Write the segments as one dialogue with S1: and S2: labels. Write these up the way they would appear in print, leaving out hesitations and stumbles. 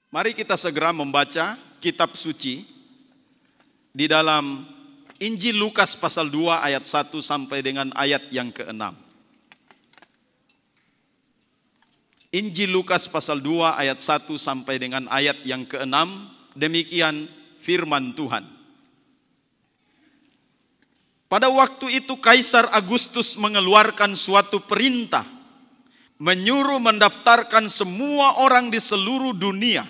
S1: Mari kita segera membaca kitab suci di dalam Injil Lukas pasal 2 ayat 1 sampai dengan ayat yang ke-6. Injil Lukas pasal 2 ayat 1 sampai dengan ayat yang ke-6, demikian firman Tuhan. Pada waktu itu Kaisar Agustus mengeluarkan suatu perintah, menyuruh mendaftarkan semua orang di seluruh dunia.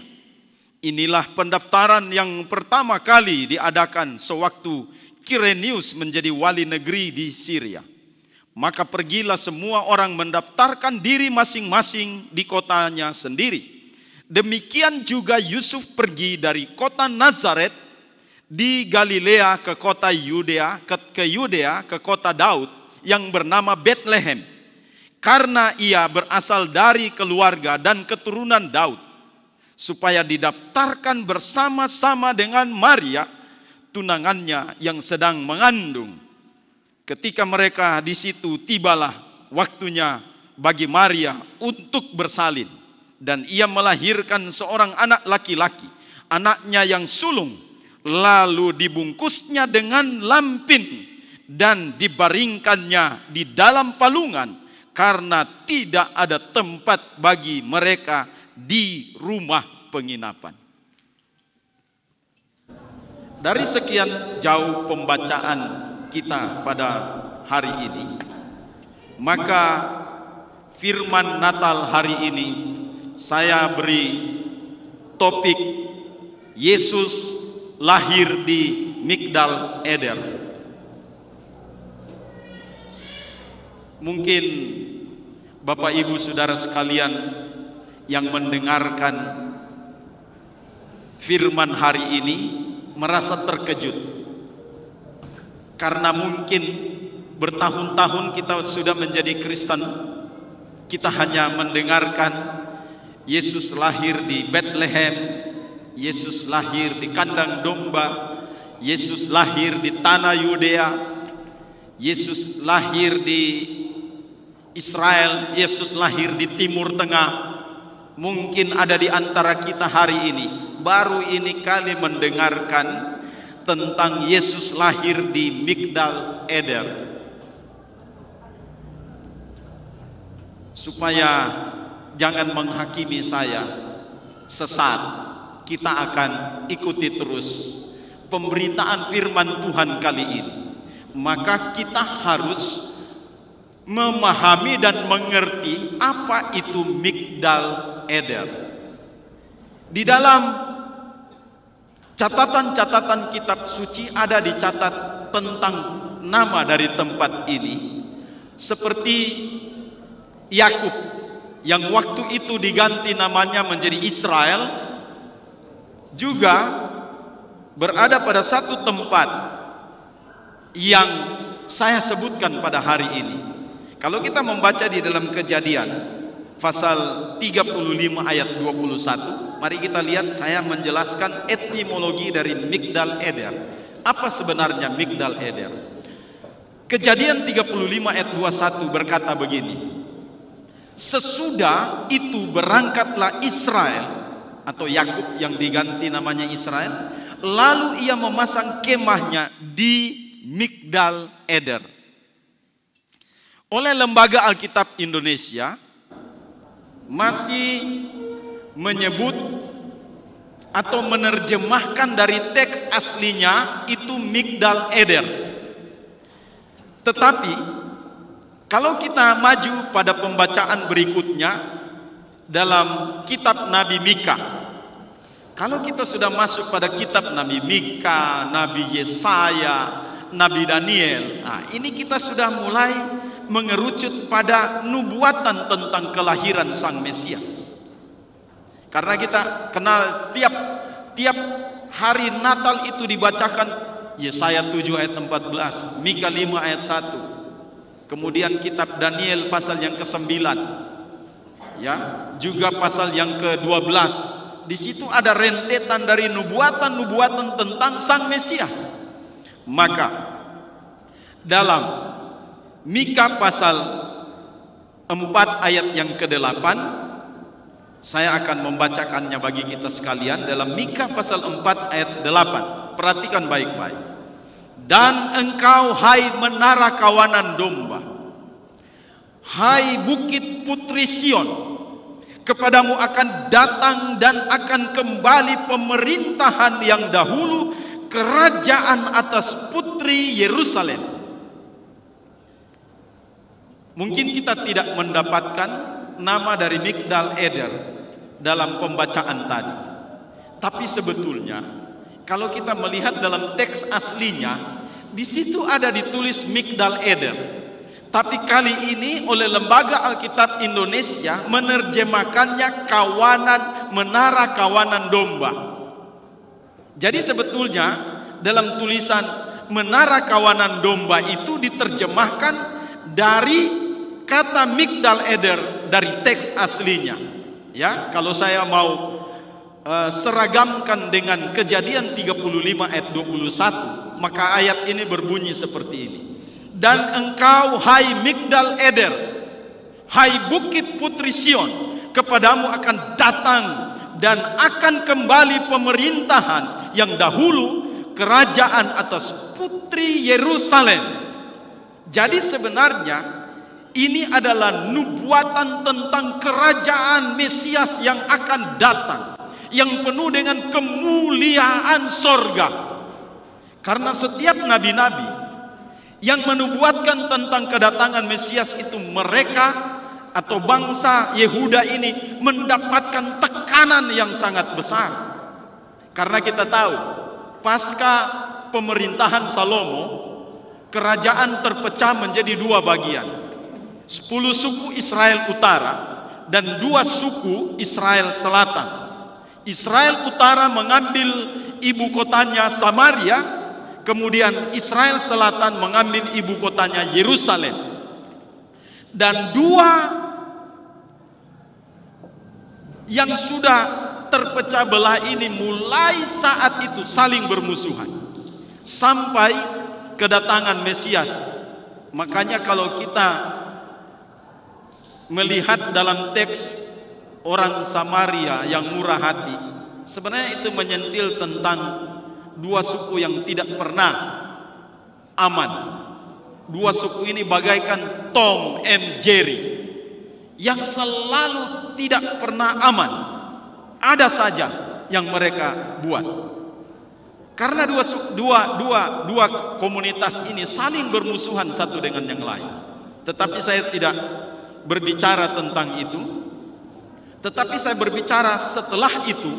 S1: Inilah pendaftaran yang pertama kali diadakan sewaktu Kirenius menjadi wali negeri di Syria. Maka pergilah semua orang mendaftarkan diri masing-masing di kotanya sendiri. Demikian juga Yusuf pergi dari kota Nazaret di Galilea ke kota Yudea, ke kota Daud yang bernama Betlehem, karena ia berasal dari keluarga dan keturunan Daud, supaya didaftarkan bersama-sama dengan Maria, tunangannya yang sedang mengandung. Ketika mereka di situ, tibalah waktunya bagi Maria untuk bersalin, dan ia melahirkan seorang anak laki-laki, anaknya yang sulung. Lalu dibungkusnya dengan lampin dan dibaringkannya di dalam palungan, karena tidak ada tempat bagi mereka di rumah penginapan. Dari sekian jauh pembacaan kita pada hari ini, maka firman Natal hari ini saya beri topik Yesus lahir di Migdal Eder. Mungkin Bapak Ibu Saudara sekalian yang mendengarkan firman hari ini merasa terkejut, karena mungkin bertahun-tahun kita sudah menjadi Kristen, kita hanya mendengarkan Yesus lahir di Bethlehem, Yesus lahir di kandang domba, Yesus lahir di tanah Yudea, Yesus lahir di Israel, Yesus lahir di Timur Tengah. Mungkin ada di antara kita hari ini baru ini kali mendengarkan tentang Yesus lahir di Migdal Eder. Supaya jangan menghakimi saya sesat, kita akan ikuti terus pemberitaan firman Tuhan kali ini. Maka kita harus memahami dan mengerti apa itu Migdal Eder. Di dalam catatan-catatan kitab suci ada dicatat tentang nama dari tempat ini, seperti Yakub yang waktu itu diganti namanya menjadi Israel, juga berada pada satu tempat yang saya sebutkan pada hari ini. Kalau kita membaca di dalam Kejadian pasal 35 ayat 21, mari kita lihat, saya menjelaskan etimologi dari Migdal Eder. Apa sebenarnya Migdal Eder? Kejadian 35 ayat 21 berkata begini: sesudah itu berangkatlah Israel, atau Yakub yang diganti namanya Israel, lalu ia memasang kemahnya di Migdal Eder. Oleh Lembaga Alkitab Indonesia masih menyebut atau menerjemahkan dari teks aslinya itu Migdal Eder. Tetapi kalau kita maju pada pembacaan berikutnya dalam kitab Nabi Mika, kalau kita sudah masuk pada kitab Nabi Mika, Nabi Yesaya, Nabi Daniel, nah ini kita sudah mulai mengerucut pada nubuatan tentang kelahiran Sang Mesias. Karena kita kenal tiap hari Natal itu dibacakan Yesaya 7 ayat 14, Mika 5 ayat 1. Kemudian kitab Daniel pasal yang ke-9. Ya, juga pasal yang ke-12. Di situ ada rentetan dari nubuatan-nubuatan tentang Sang Mesias. Maka dalam Mika pasal 4 ayat yang ke-8, saya akan membacakannya bagi kita sekalian. Dalam Mika pasal 4 ayat 8, perhatikan baik-baik. Dan engkau, hai menara kawanan domba, hai bukit putri Sion, kepadamu akan datang dan akan kembali pemerintahan yang dahulu, kerajaan atas putri Yerusalem. Mungkin kita tidak mendapatkan nama dari Migdal Eder dalam pembacaan tadi, tapi sebetulnya kalau kita melihat dalam teks aslinya, di situ ada ditulis Migdal Eder. Tapi kali ini oleh Lembaga Alkitab Indonesia menerjemahkannya kawanan, menara kawanan domba. Jadi sebetulnya dalam tulisan menara kawanan domba itu diterjemahkan dari kata Migdal Eder dari teks aslinya. Ya, kalau saya mau seragamkan dengan Kejadian 35 ayat 21, maka ayat ini berbunyi seperti ini. Dan engkau, hai Migdal Eder, hai bukit putri Sion, kepadamu akan datang dan akan kembali pemerintahan yang dahulu, kerajaan atas putri Yerusalem. Jadi sebenarnya ini adalah nubuatan tentang kerajaan Mesias yang akan datang, yang penuh dengan kemuliaan sorga. Karena setiap nabi-nabi yang menubuatkan tentang kedatangan Mesias itu, mereka atau bangsa Yehuda ini mendapatkan tekanan yang sangat besar. Karena kita tahu pasca pemerintahan Salomo, kerajaan terpecah menjadi 2 bagian. 10 suku Israel Utara dan 2 suku Israel Selatan. Israel Utara mengambil ibu kotanya Samaria, kemudian Israel Selatan mengambil ibu kotanya Yerusalem. Dan 2 yang sudah terpecah belah ini mulai saat itu saling bermusuhan sampai kedatangan Mesias. Makanya kalau kita melihat dalam teks orang Samaria yang murah hati, sebenarnya itu menyentil tentang 2 suku yang tidak pernah aman. 2 suku ini bagaikan Tom and Jerry yang selalu tidak pernah aman. Ada saja yang mereka buat. Karena dua komunitas ini saling bermusuhan satu dengan yang lain. Tetapi saya tidak berbicara tentang itu. Tetapi saya berbicara setelah itu,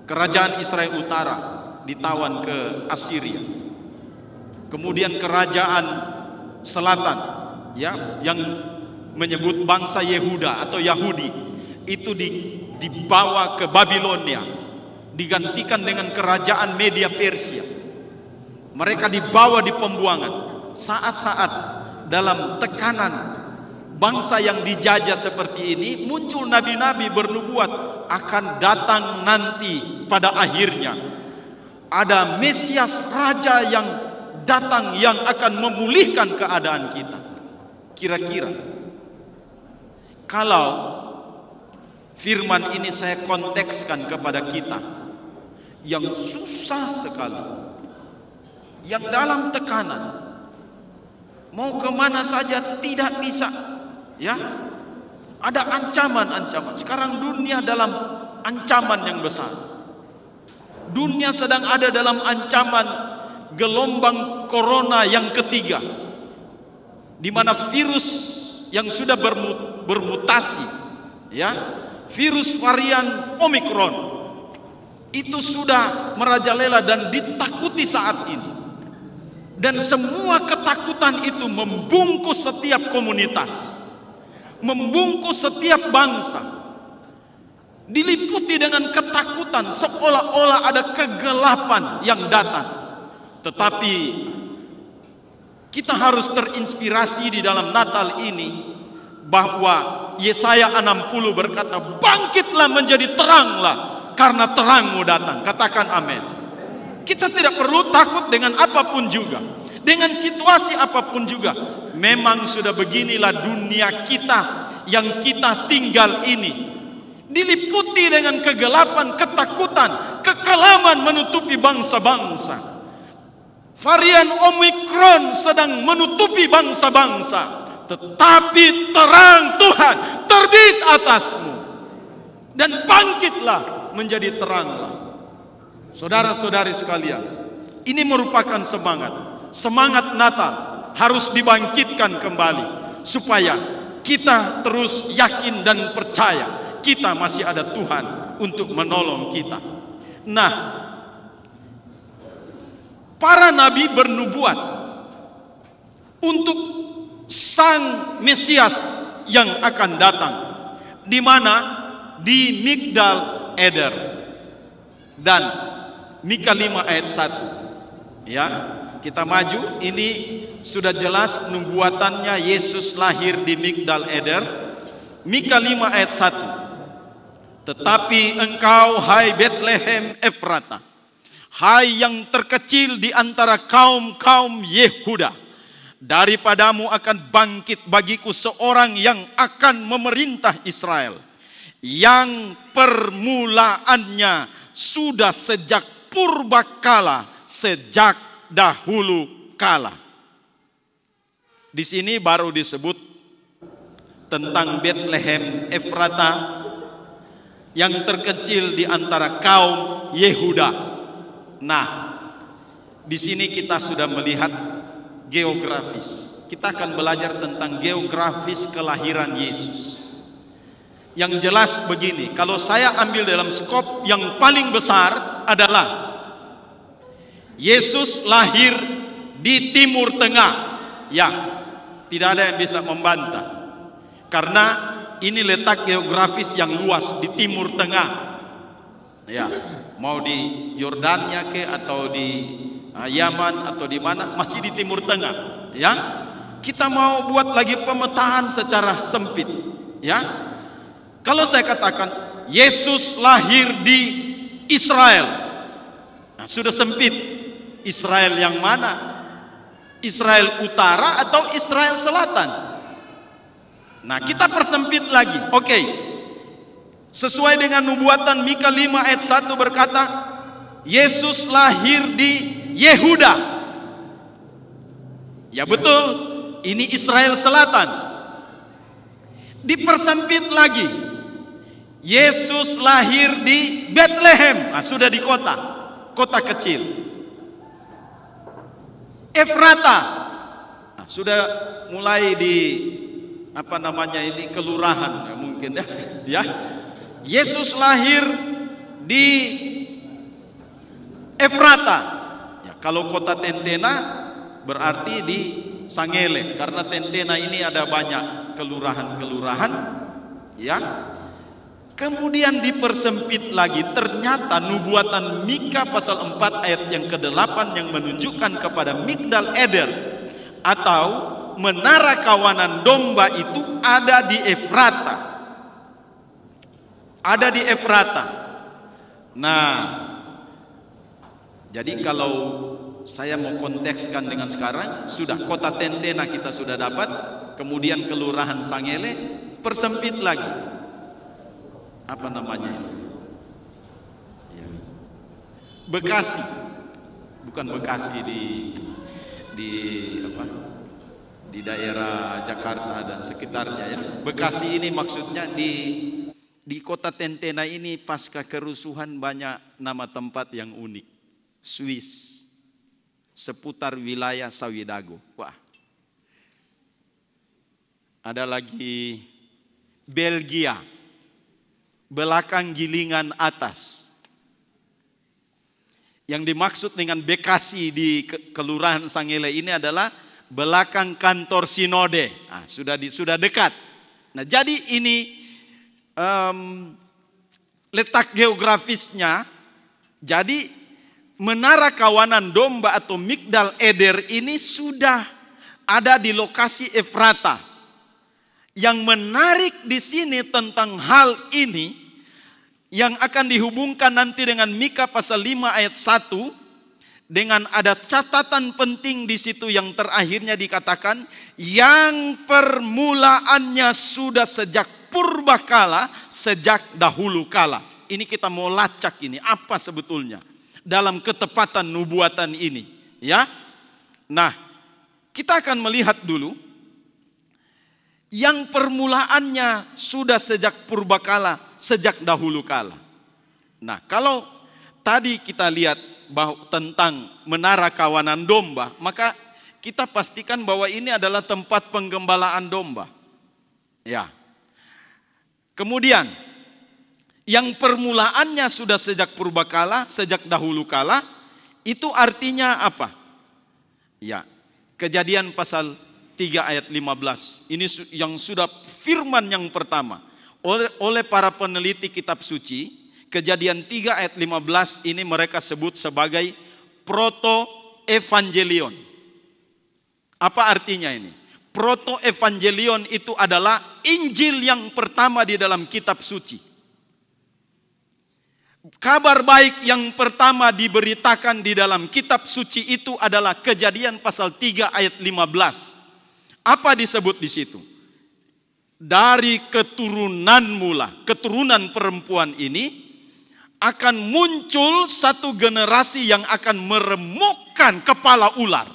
S1: kerajaan Israel Utara ditawan ke Assyria. Kemudian kerajaan Selatan, ya, yang menyebut bangsa Yehuda atau Yahudi, itu dibawa ke Babilonia, digantikan dengan kerajaan Media Persia. Mereka dibawa di pembuangan. Saat-saat dalam tekanan bangsa yang dijajah seperti ini, muncul nabi-nabi bernubuat akan datang nanti pada akhirnya ada Mesias, raja yang datang yang akan memulihkan keadaan kita. Kira-kira kalau firman ini saya kontekskan kepada kita yang susah sekali, yang dalam tekanan, mau kemana saja tidak bisa, ya, ada ancaman-ancaman. Sekarang dunia dalam ancaman yang besar. Dunia sedang ada dalam ancaman gelombang corona yang ketiga, di mana virus yang sudah bermutasi, ya, virus varian Omikron itu sudah merajalela dan ditakuti saat ini. Dan semua ketakutan itu membungkus setiap komunitas, membungkus setiap bangsa. diliputi dengan ketakutan, seolah-olah ada kegelapan yang datang. Tetapi kita harus terinspirasi di dalam Natal ini bahwa Yesaya 60 berkata, bangkitlah menjadi teranglah karena terangmu datang. Katakan amin. Kita tidak perlu takut dengan apapun juga, dengan situasi apapun juga. Memang sudah beginilah dunia kita yang kita tinggal ini, diliputi dengan kegelapan, ketakutan, kekelaman menutupi bangsa-bangsa. Varian Omikron sedang menutupi bangsa-bangsa, tetapi terang Tuhan terbit atasmu, dan bangkitlah menjadi teranglah. Saudara-saudari sekalian, ini merupakan semangat Natal harus dibangkitkan kembali, supaya kita terus yakin dan percaya kita masih ada Tuhan untuk menolong kita. Nah, para nabi bernubuat untuk Sang Mesias yang akan datang, di mana? Di Migdal Eder dan Mika 5 ayat 1. Ya, kita maju. Ini sudah jelas nubuatannya Yesus lahir di Migdal Eder. Mika 5 ayat 1. Tetapi engkau, hai Betlehem Efrata, hai yang terkecil di antara kaum-kaum Yehuda, daripadamu akan bangkit bagiku seorang yang akan memerintah Israel, yang permulaannya sudah sejak purbakala, sejak dahulu kala. Di sini baru disebut tentang Betlehem Efrata yang terkecil di antara kaum Yehuda. Nah, di sini kita sudah melihat geografis. Kita akan belajar tentang geografis kelahiran Yesus. Yang jelas begini, kalau saya ambil dalam skop yang paling besar adalah Yesus lahir di Timur Tengah. Ya, tidak ada yang bisa membantah, karena ini letak geografis yang luas di Timur Tengah. Ya, mau di Yordania ke atau di Yaman atau di mana, masih di Timur Tengah. Ya, kita mau buat lagi pemetaan secara sempit. Ya, kalau saya katakan Yesus lahir di Israel, nah, sudah sempit. Israel yang mana? Israel Utara atau Israel Selatan? Nah, kita persempit lagi. Oke. Sesuai dengan nubuatan Mika 5 ayat 1 berkata, Yesus lahir di Yehuda. Ya betul, ini Israel Selatan. Dipersempit lagi, Yesus lahir di Betlehem. Nah, sudah di kota kecil. Efrata, nah, sudah mulai di apa namanya ini, kelurahan ya, mungkin ya. Ya, Yesus lahir di Efrata. Ya, kalau kota Tentena berarti di Sangele, karena Tentena ini ada banyak kelurahan-kelurahan. Ya, kemudian dipersempit lagi. Ternyata nubuatan Mika pasal 4 ayat yang ke-8 yang menunjukkan kepada Migdal Eder atau menara kawanan domba itu ada di Efrata. Ada di Efrata. Nah, jadi kalau saya mau kontekskan dengan sekarang, sudah kota Tentena kita sudah dapat, kemudian kelurahan Sangele, persempit lagi. Apa namanya itu? Ya. Bekasi, bukan Bekasi di apa? Di daerah Jakarta dan sekitarnya ya. Bekasi ini maksudnya di kota Tentena ini pasca kerusuhan banyak nama tempat yang unik. Swiss, seputar wilayah Sawidago. Wah. Ada lagi Belgia, belakang Gilingan atas. Yang dimaksud dengan Bekasi di kelurahan Sangele ini adalah belakang kantor sinode. Nah, sudah dekat. Nah, jadi ini letak geografisnya, jadi menara kawanan domba atau Migdal Eder ini sudah ada di lokasi Efrata. Yang menarik di sini tentang hal ini, yang akan dihubungkan nanti dengan Mika pasal 5 ayat 1, dengan ada catatan penting di situ yang terakhirnya dikatakan, yang permulaannya sudah sejak purbakala, sejak dahulu kala. Ini kita mau lacak ini, apa sebetulnya dalam ketepatan nubuatan ini, ya. Nah, kita akan melihat dulu yang permulaannya sudah sejak purbakala, sejak dahulu kala. Nah, kalau tadi kita lihat bahwa tentang menara kawanan domba, maka kita pastikan bahwa ini adalah tempat penggembalaan domba. Ya. Kemudian yang permulaannya sudah sejak purbakala, sejak dahulu kala, itu artinya apa? Ya, Kejadian pasal 3 ayat 15. Ini yang sudah firman yang pertama oleh para peneliti kitab suci. Kejadian 3 ayat 15 ini mereka sebut sebagai proto-evangelion. Apa artinya ini? Proto-evangelion itu adalah Injil yang pertama di dalam kitab suci. Kabar baik yang pertama diberitakan di dalam kitab suci itu adalah Kejadian pasal 3 ayat 15. Apa disebut di situ? Dari keturunanmu lah, keturunan perempuan ini akan muncul satu generasi yang akan meremukkan kepala ular.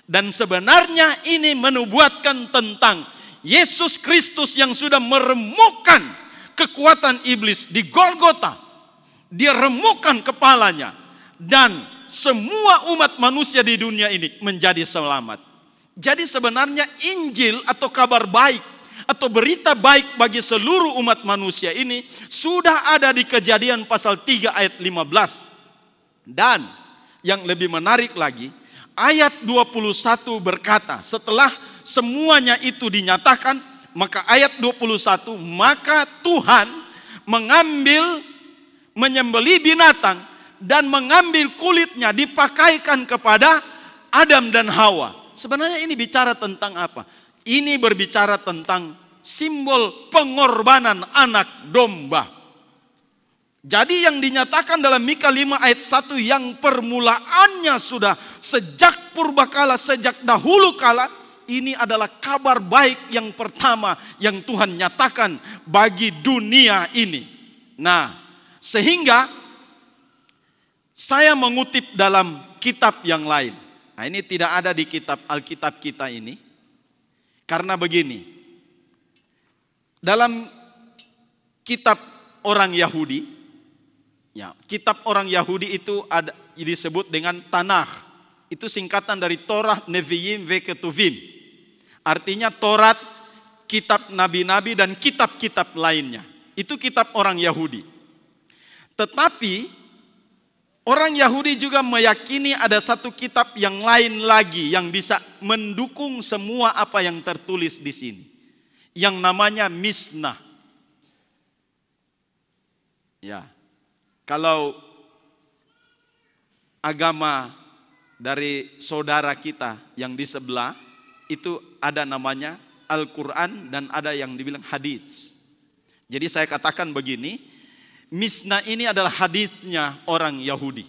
S1: Dan sebenarnya ini menubuatkan tentang Yesus Kristus yang sudah meremukkan kekuatan iblis di Golgota. Dia remukkan kepalanya. Dan semua umat manusia di dunia ini menjadi selamat. Jadi sebenarnya Injil atau kabar baik atau berita baik bagi seluruh umat manusia ini sudah ada di Kejadian pasal 3 ayat 15. Dan yang lebih menarik lagi, ayat 21 berkata, setelah semuanya itu dinyatakan, maka ayat 21, maka Tuhan menyembelih binatang dan mengambil kulitnya dipakaikan kepada Adam dan Hawa. Sebenarnya ini bicara tentang apa? Ini berbicara tentang simbol pengorbanan anak domba. Jadi yang dinyatakan dalam Mika 5 ayat 1 yang permulaannya sudah sejak purbakala, sejak dahulu kala, ini adalah kabar baik yang pertama yang Tuhan nyatakan bagi dunia ini. Nah, sehingga saya mengutip dalam kitab yang lain. Nah, ini tidak ada di kitab Alkitab kita ini. Karena begini, dalam kitab orang Yahudi, ya, kitab orang Yahudi itu ada disebut dengan Tanakh. Itu singkatan dari Torah, Neviim, Ketuvim. Artinya Torat, kitab nabi-nabi dan kitab-kitab lainnya. Itu kitab orang Yahudi. Tetapi orang Yahudi juga meyakini ada satu kitab yang lain lagi yang bisa mendukung semua apa yang tertulis di sini. Yang namanya Mishnah. Ya. Kalau agama dari saudara kita yang di sebelah itu ada namanya Al-Quran dan ada yang dibilang hadits. Jadi saya katakan begini, Mishnah ini adalah haditsnya orang Yahudi.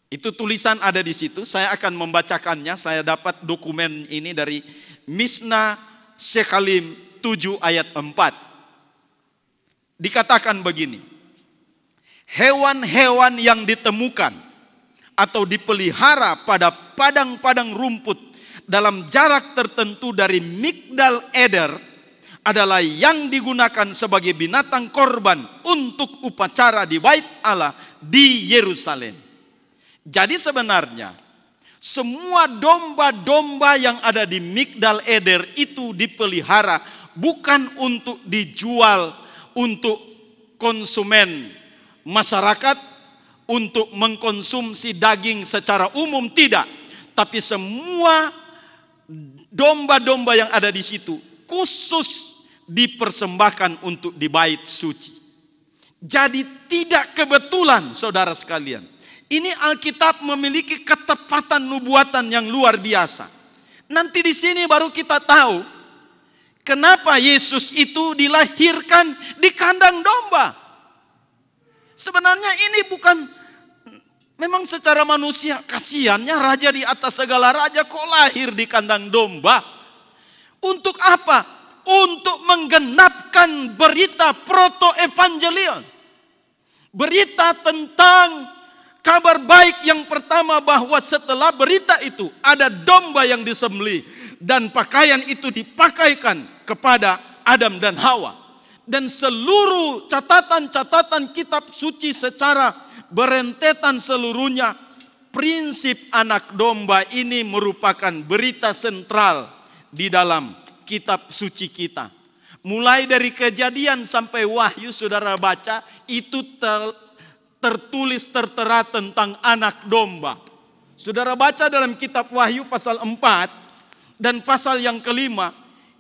S1: Itu tulisan ada di situ, saya akan membacakannya. Saya dapat dokumen ini dari Mishnah Shekalim 7 ayat 4. Dikatakan begini, hewan-hewan yang ditemukan atau dipelihara pada padang-padang rumput dalam jarak tertentu dari Migdal Eder adalah yang digunakan sebagai binatang korban untuk upacara di Bait Allah di Yerusalem. Jadi sebenarnya semua domba-domba yang ada di Migdal Eder itu dipelihara bukan untuk dijual untuk konsumen masyarakat, untuk mengkonsumsi daging secara umum, tidak. Tapi semua domba-domba yang ada di situ khusus dipersembahkan untuk di bait suci. Jadi tidak kebetulan, saudara sekalian. Ini Alkitab memiliki ketepatan nubuatan yang luar biasa. Nanti di sini baru kita tahu kenapa Yesus itu dilahirkan di kandang domba. Sebenarnya ini bukan, memang secara manusia kasihannya raja di atas segala raja kok lahir di kandang domba. Untuk apa? Untuk menggenapkan berita proto-evangelion. Berita tentang kabar baik yang pertama, bahwa setelah berita itu ada domba yang disembelih dan pakaian itu dipakaikan kepada Adam dan Hawa. Dan seluruh catatan-catatan kitab suci secara berentetan seluruhnya, prinsip anak domba ini merupakan berita sentral di dalam kitab suci kita. Mulai dari Kejadian sampai Wahyu, saudara baca, itu tertulis tertera tentang anak domba. Saudara baca dalam kitab Wahyu pasal 4 dan pasal yang kelima,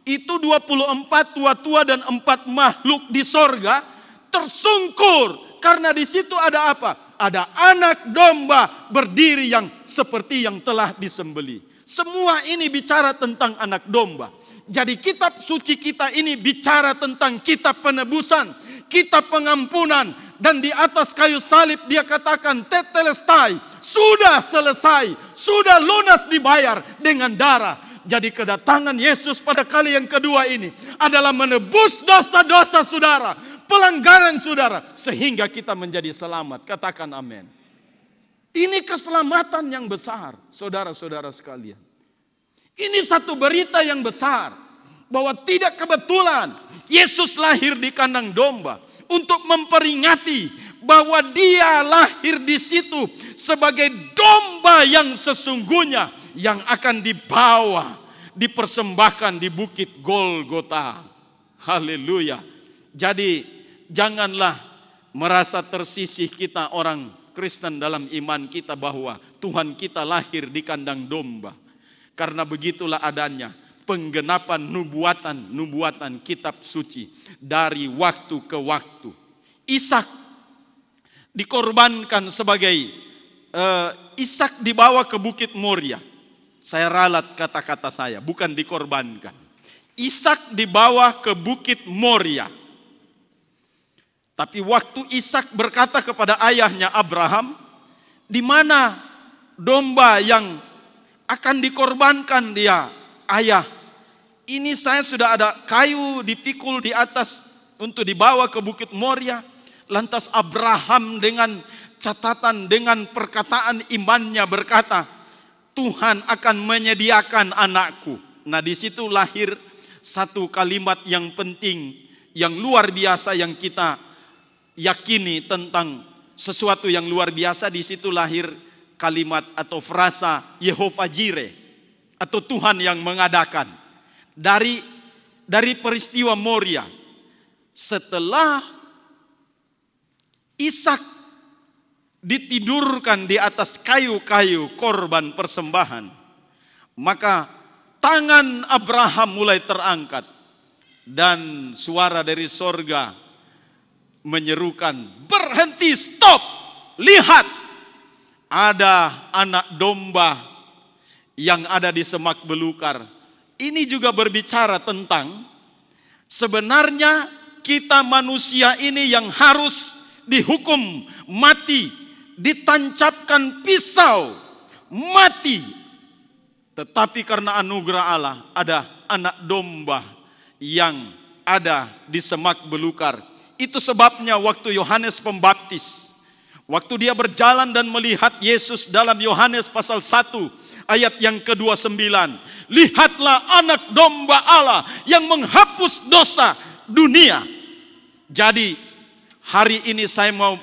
S1: itu 24 tua-tua dan 4 makhluk di sorga tersungkur. Karena di situ ada apa? Ada anak domba berdiri yang seperti yang telah disembelih. Semua ini bicara tentang anak domba. Jadi kitab suci kita ini bicara tentang kitab penebusan, kitab pengampunan. Dan di atas kayu salib dia katakan tetelestai, sudah selesai, sudah lunas dibayar dengan darah. Jadi kedatangan Yesus pada kali yang kedua ini adalah menebus dosa-dosa saudara, pelanggaran saudara, sehingga kita menjadi selamat. Katakan amin. Ini keselamatan yang besar, saudara-saudara sekalian. Ini satu berita yang besar, bahwa tidak kebetulan Yesus lahir di kandang domba. Untuk memperingati bahwa dia lahir di situ sebagai domba yang sesungguhnya, yang akan dibawa, dipersembahkan di bukit Golgota. Haleluya. Jadi janganlah merasa tersisih kita orang Kristen dalam iman kita, bahwa Tuhan kita lahir di kandang domba. Karena begitulah adanya penggenapan nubuatan kitab suci dari waktu ke waktu. Ishak dikorbankan sebagai Ishak dibawa ke Bukit Moria. Saya ralat kata-kata saya, bukan dikorbankan. Ishak dibawa ke Bukit Moria. Tapi waktu Ishak berkata kepada ayahnya Abraham, di mana domba yang akan dikorbankan dia, ayah, ini saya sudah ada kayu dipikul di atas untuk dibawa ke Bukit Moria. Lantas Abraham dengan catatan, dengan perkataan imannya berkata, Tuhan akan menyediakan anakku. Nah, di situ lahir satu kalimat yang penting, yang luar biasa, yang kita yakini tentang sesuatu yang luar biasa. Di situ lahir kalimat atau frasa Yehovah Jireh, atau Tuhan yang mengadakan. Dari peristiwa Moria, setelah Ishak ditidurkan di atas kayu-kayu korban persembahan, maka tangan Abraham mulai terangkat dan suara dari sorga menyerukan, berhenti, stop, lihat, ada anak domba yang ada di semak belukar. Ini juga berbicara tentang sebenarnya kita manusia ini yang harus dihukum mati, ditancapkan pisau, mati. Tetapi karena anugerah Allah ada anak domba yang ada di semak belukar. Itu sebabnya waktu Yohanes Pembaptis, waktu dia berjalan dan melihat Yesus dalam Yohanes pasal 1 ayat yang ke-29, lihatlah anak domba Allah yang menghapus dosa dunia. Jadi hari ini saya mau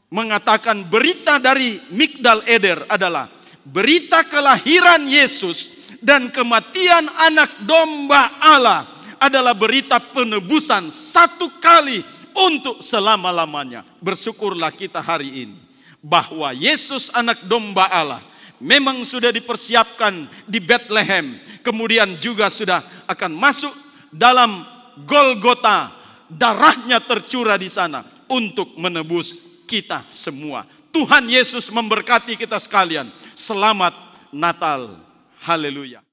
S1: mengatakan berita dari Migdal Eder adalah berita kelahiran Yesus dan kematian anak domba Allah adalah berita penebusan satu kali untuk selama-lamanya. Bersyukurlah kita hari ini bahwa Yesus anak domba Allah memang sudah dipersiapkan di Bethlehem, kemudian juga sudah akan masuk dalam Golgota, darahnya tercurah di sana untuk menebus kita semua. Tuhan Yesus memberkati kita sekalian. Selamat Natal. Haleluya.